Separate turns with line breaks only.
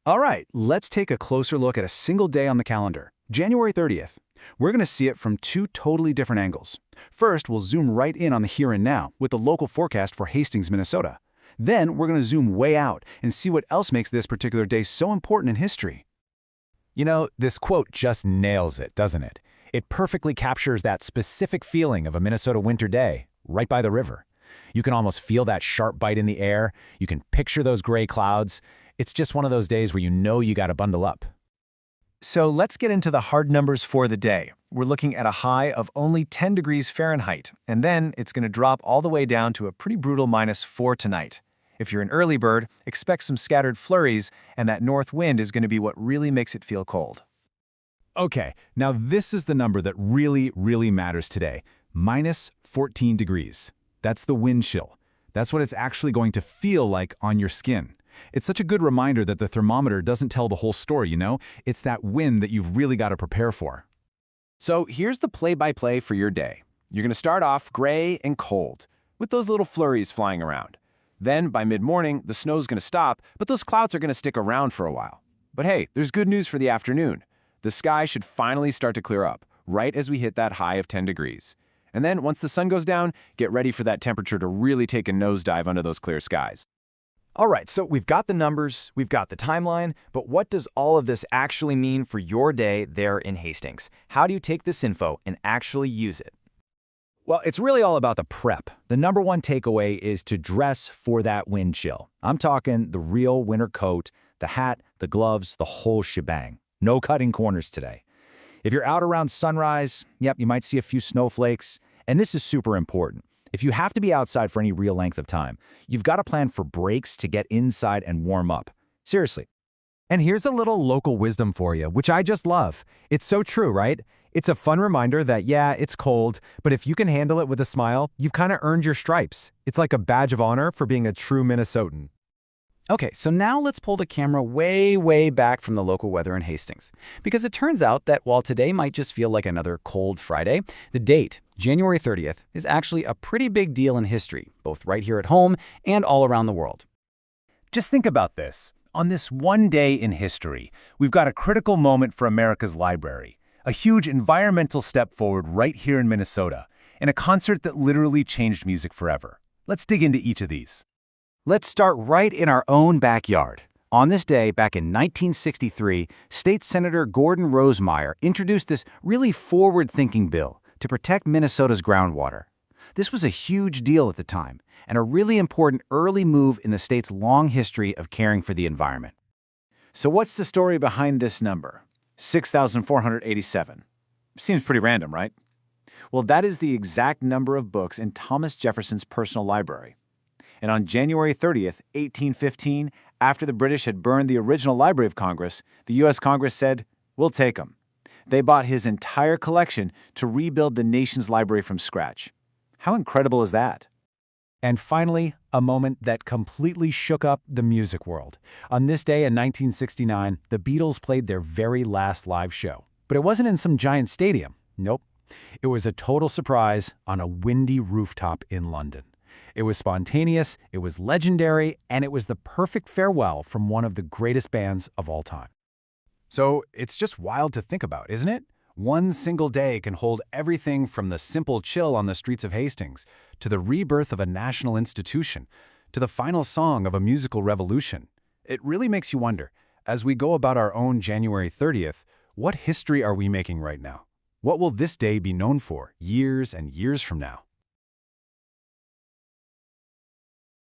All right, let's take a closer look at a single day on the calendar, January 30th. We're going to see it from two totally different angles. First, we'll zoom right in on the here and now with the local forecast for Hastings, Minnesota. Then, we're going to zoom way out and see what else makes this particular day so important in history.
You know, this quote just nails it, doesn't it? It perfectly captures that specific feeling of a Minnesota winter day, right by the river. You can almost feel that sharp bite in the air. You can picture those gray clouds. It's just one of those days where you know you got to bundle up.
So let's get into the hard numbers for the day. We're looking at a high of only 10 degrees Fahrenheit, and then it's going to drop all the way down to a pretty brutal -4 tonight. If you're an early bird, expect some scattered flurries, and that north wind is going to be what really makes it feel cold.
Okay, now this is the number that really matters today. -14 degrees. That's the wind chill. That's what it's actually going to feel like on your skin. It's such a good reminder that the thermometer doesn't tell the whole story, you know? It's that wind that you've really got to prepare for.
So here's the play-by-play for your day. You're going to start off gray and cold, with those little flurries flying around. Then, by mid-morning, the snow's going to stop, but those clouds are going to stick around for a while. But hey, there's good news for the afternoon. The sky should finally start to clear up, right as we hit that high of 10 degrees. And then, once the sun goes down, get ready for that temperature to really take a nosedive under those clear skies.
All right, so we've got the numbers, we've got the timeline, but what does all of this actually mean for your day there in Hastings? How do you take this info and actually use it?
Well, it's really all about the prep. The number one takeaway is to dress for that wind chill. I'm talking the real winter coat, the hat, the gloves, the whole shebang. No cutting corners today. If you're out around sunrise, yep, you might see a few snowflakes, and this is super important. If you have to be outside for any real length of time, you've got to plan for breaks to get inside and warm up. Seriously.
And here's a little local wisdom for you, which I just love. It's so true, right? It's a fun reminder that, yeah, it's cold, but if you can handle it with a smile, you've kind of earned your stripes. It's like a badge of honor for being a true Minnesotan.
Okay, so now let's pull the camera way back from the local weather in Hastings. Because it turns out that while today might just feel like another cold Friday, the date, January 30th, is actually a pretty big deal in history, both right here at home and all around the world.
Just think about this. On this one day in history, we've got a critical moment for America's library, a huge environmental step forward right here in Minnesota, and a concert that literally changed music forever. Let's dig into each of these.
Let's start right in our own backyard. On this day, back in 1963, State Senator Gordon Rosemeyer introduced this really forward-thinking bill to protect Minnesota's groundwater. This was a huge deal at the time, and a really important early move in the state's long history of caring for the environment. So what's the story behind this number? 6,487. Seems pretty random, right? Well, that is the exact number of books in Thomas Jefferson's personal library. And on January 30th, 1815, after the British had burned the original Library of Congress, the U.S. Congress said, "We'll take them." They bought his entire collection to rebuild the nation's library from scratch. How incredible is that?
And finally, a moment that completely shook up the music world. On this day in 1969, the Beatles played their very last live show. But it wasn't in some giant stadium. Nope. It was a total surprise on a windy rooftop in London. It was spontaneous, it was legendary, and it was the perfect farewell from one of the greatest bands of all time. So it's just wild to think about, isn't it? One single day can hold everything from the simple chill on the streets of Hastings, to the rebirth of a national institution, to the final song of a musical revolution. It really makes you wonder, as we go about our own January 30th, what history are we making right now? What will this day be known for years and years from now?